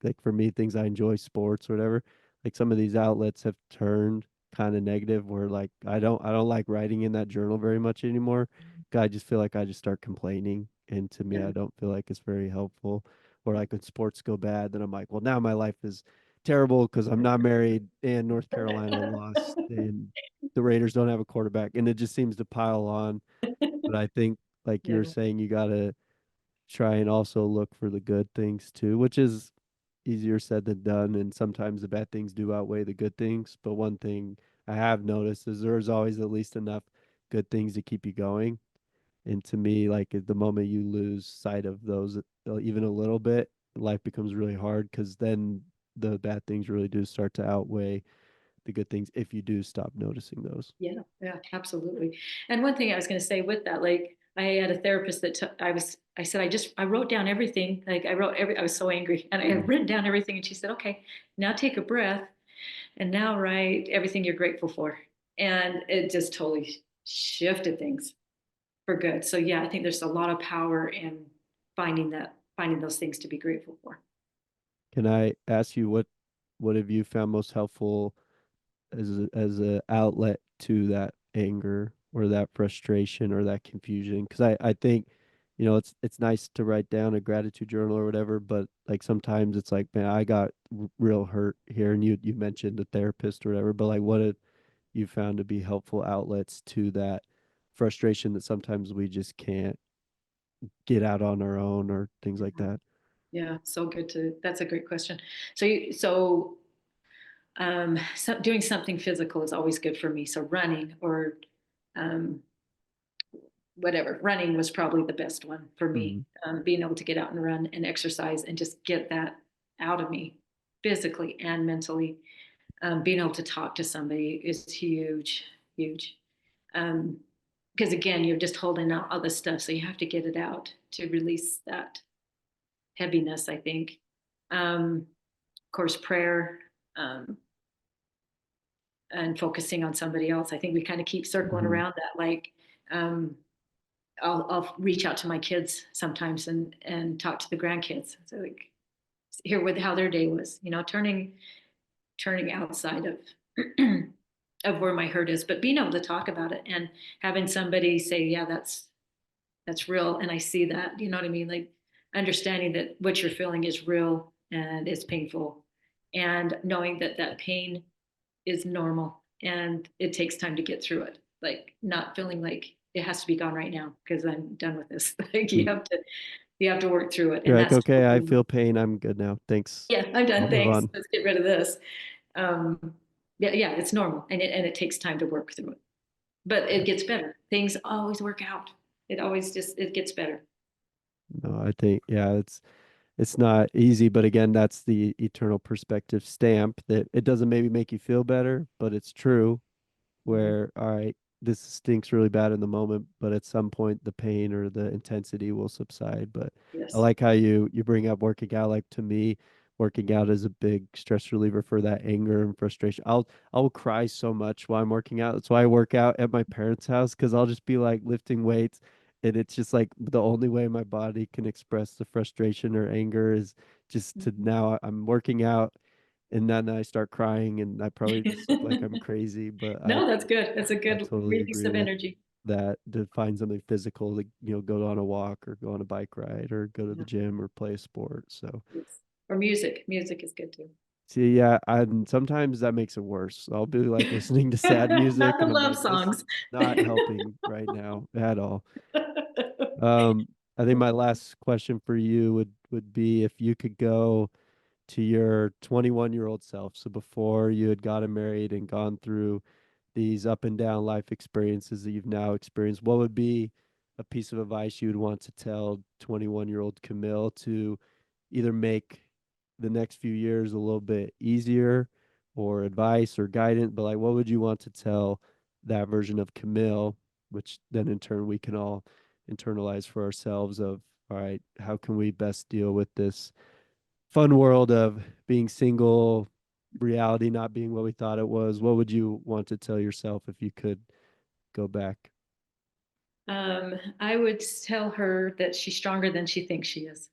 like for me things I enjoy sports or whatever. Like some of these outlets have turned kind of negative where like I don't like writing in that journal very much anymore. 'Cause I just feel like I just start complaining and to me Yeah. I don't feel like it's very helpful. Or like when sports go bad, then I'm like, well now my life is terrible because I'm not married and North Carolina lost and the Raiders don't have a quarterback and it just seems to pile on. But I think like you Yeah. were saying, you gotta try and also look for the good things too, which is easier said than done. And sometimes the bad things do outweigh the good things. But one thing I have noticed is there's always at least enough good things to keep you going. And to me, like at the moment you lose sight of those even a little bit, life becomes really hard because then the bad things really do start to outweigh the good things if you do stop noticing those. Yeah, yeah, absolutely. And one thing I was going to say with that, like I had a therapist that I said, I wrote down everything. Like I was so angry and I had Mhm. written down everything. And she said, okay, now take a breath and now write everything you're grateful for. And it just totally shifted things for good. So yeah, I think there's a lot of power in finding those things to be grateful for. Can I ask you what have you found most helpful as a outlet to that anger or that frustration or that confusion? Because I think it's nice to write down a gratitude journal or whatever, but like sometimes it's like, man, I got real hurt here, and you mentioned a therapist or whatever, but like what have you found to be helpful outlets to that frustration that sometimes we just can't get out on our own or things like that? Yeah, that's a great question. So doing something physical is always good for me. So running or um, whatever, running was probably the best one for me. Hmm. Being able to get out and run and exercise and just get that out of me physically and mentally. Being able to talk to somebody is huge, huge. Um, because again, you're just holding out all this stuff. So you have to get it out to release that. heaviness, I think. Of course, prayer, um, and focusing on somebody else. I think we kind of keep circling Hmm. around that. Like, um, I'll reach out to my kids sometimes and talk to the grandkids. So like, hear what how their day was. You know, turning outside of of where my hurt is, but being able to talk about it and having somebody say, "Yeah, that's real," and I see that. You know what I mean? Like understanding that what you're feeling is real and it's painful, and knowing that that pain is normal and it takes time to get through it. Like not feeling like it has to be gone right now because I'm done with this. Like you have to work through it, You're and like, that's okay, I totally feel pain. I'm good now. Thanks. yeah. I'm I'll done. move Thanks. on. Let's get rid of this. Um, yeah, yeah, it's normal, and it takes time to work through it, but it gets better. Things always work out. It always just it gets better. No, I think, yeah, it's not easy, but again, that's the eternal perspective stamp that it doesn't maybe make you feel better, but it's true. Mhm. Where, all right, this stinks really bad in the moment, but at some point the pain or the intensity will subside. But I Yes. like how you bring up working out. Like to me, working out is a big stress reliever for that anger and frustration. I'll cry so much while I'm working out. That's why I work out at my parents' house because I'll just be like lifting weights. And it's just like the only way my body can express the frustration or anger is just to Mhm. now I'm working out and then I start crying and I probably just look like I'm crazy, but No, that's good. That's a I good totally release agree of with energy. that. To find something physical, like go on a walk or go on a bike ride or go to the Yeah. gym or play a sport. So Yes. Or music. Music is good too. see, yeah, and sometimes that makes it worse. I'll be like listening to sad Not music the and I'm love like, this is songs. not helping right now at all. Um, I think my last question for you would be if you could go to your 21-year-old self. So before you had gotten married and gone through these up and down life experiences that you've now experienced, what would be a piece of advice you would want to tell 21-year-old Camille to either make the next few years a little bit easier or advice or guidance? But like, what would you want to tell that version of Camille, which then in turn we can all internalize for ourselves of, all right, how can we best deal with this fun world of being single, reality not being what we thought it was? What would you want to tell yourself if you could go back? I would tell her that she's stronger than she thinks she is,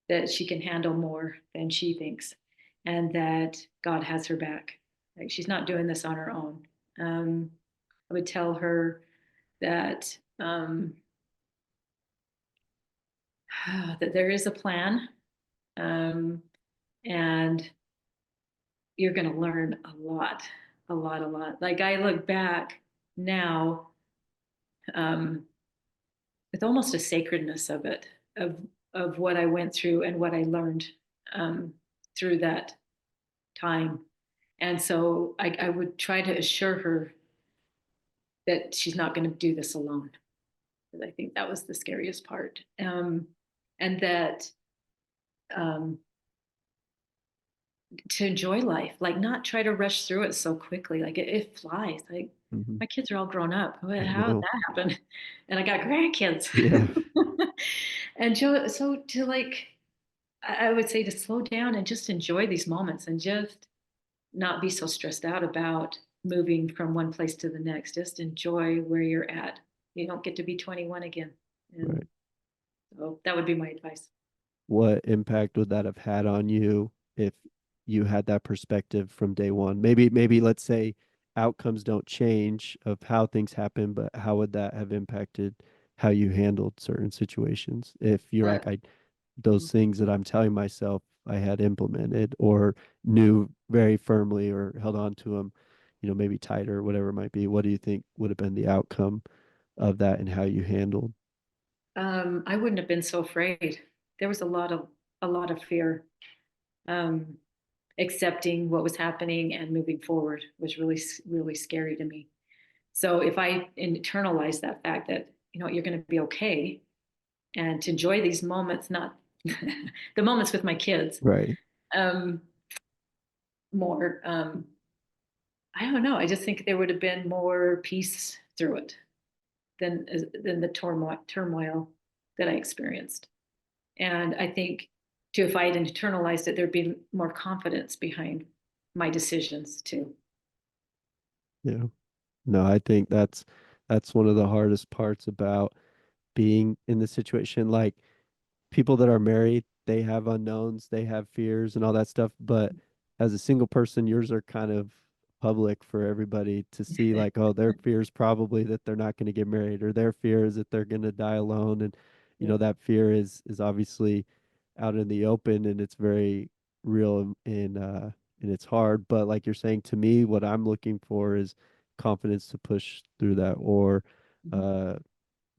that she can handle more than she thinks, and that God has her back. Like she's not doing this on her own. Um, I would tell her that that there is a plan, um, and you're going to learn a lot, a lot, a lot. Like I look back now um, with almost a sacredness of it, of of what I went through and what I learned um, through that time. And so I would try to assure her that she's not going to do this alone. Because I think that was the scariest part. And that um, to enjoy life, like not try to rush through it so quickly. Like it flies. Like Hmm. my kids are all grown up. I How did know. that happen? And I got grandkids. Yeah. And so to like, I would say to slow down and just enjoy these moments and just not be so stressed out about moving from one place to the next. Just enjoy where you're at. You don't get to be 21 again. Right. And so that would be my advice. What impact would that have had on you if you had that perspective from day one? Maybe let's say outcomes don't change of how things happen, but how would that have impacted how you handled certain situations? If you're Uh, like, I those things that I'm telling myself I had implemented or knew very firmly or held on to them, maybe tighter, whatever it might be. What do you think would have been the outcome of that and how you handled? I wouldn't have been so afraid. There was a lot of fear. Um, Accepting what was happening and moving forward was really really scary to me. So if I internalize that fact that you're going to be okay and to enjoy these moments, not the moments with my kids, Right. um, more. I don't know. I just think there would have been more peace through it than the turmoil that I experienced. And I think if I had internalized it, there'd be more confidence behind my decisions too. Yeah. No, I think that's one of the hardest parts about being in the situation. Like people that are married, they have unknowns, they have fears and all that stuff. But as a single person, yours are kind of public for everybody to see, like, oh, their fear is probably that they're not going to get married, or their fear is that they're going to die alone. And, Yeah. that fear is obviously out in the open and it's very real and it's hard. But like you're saying, to me, what I'm looking for is confidence to push through that, or Mhm. uh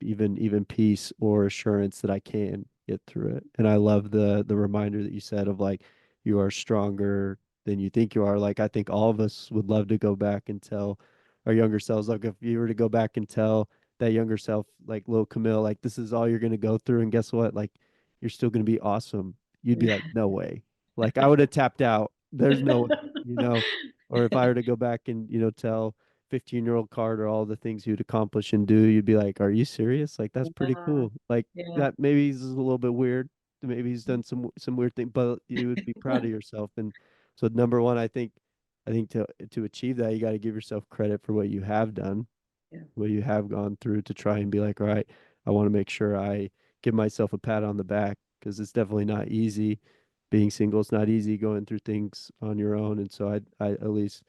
even peace or assurance that I can get through it. And I love the reminder that you said of like you are stronger than you think you are. Like I think all of us would love to go back and tell our younger selves, like if you were to go back and tell that younger self, like little Camille, like this is all you're gonna go through, and guess what? Like you're still gonna be awesome. You'd be like, no way. Like I would have tapped out. There's no way, you know. Or if I were to go back and tell 15-year-old Carter all the things you'd accomplish and do, you'd be like, are you serious? Like that's pretty Yeah. cool. Like Yeah. that maybe he's a little bit weird. Maybe he's done some weird thing, but you would be proud of yourself. And so number one, I think to achieve that, you got to give yourself credit for what you have done, Yeah. what you have gone through, to try and be like, all right, I want to make sure I give myself a pat on the back, because it's definitely not easy. Being single, it's not easy going through things on your own. And so I at least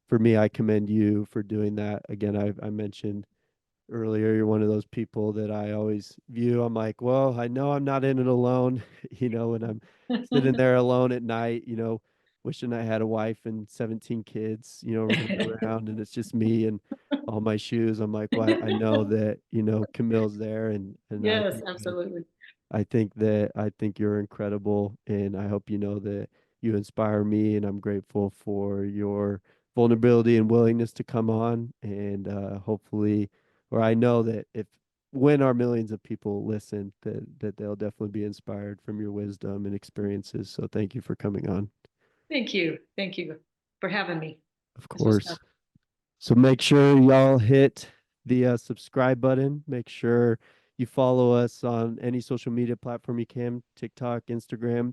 for me, I commend you for doing that. Again, I mentioned earlier, you're one of those people that I always view. I'm like, well, I know I'm not in it alone, when I'm sitting there alone at night, wishing I had a wife and 17 kids, running around, and it's just me and all my shoes. I'm like, well, I know that, Camille's there, and I Yes, think that absolutely. I think you're incredible, and I hope you know that you inspire me, and I'm grateful for your vulnerability and willingness to come on, and hopefully, or I know that if when our millions of people listen, that they'll definitely be inspired from your wisdom and experiences. So thank you for coming on. Thank you. Thank you for having me. Of This was fun. course. So make sure y'all hit the subscribe button. Make sure you follow us on any social media platform you can, TikTok, Instagram.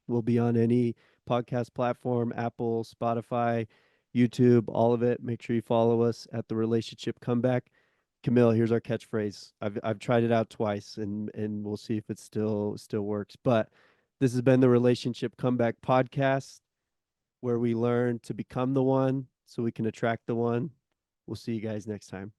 We'll be on any podcast platform, Apple, Spotify, YouTube, all of it. Make sure you follow us at The Relationship Comeback. Camille, here's our catchphrase. I've tried it out twice, and we'll see if it still works. But this has been the Relationship Comeback podcast, where we learn to become the one so we can attract the one. We'll see you guys next time.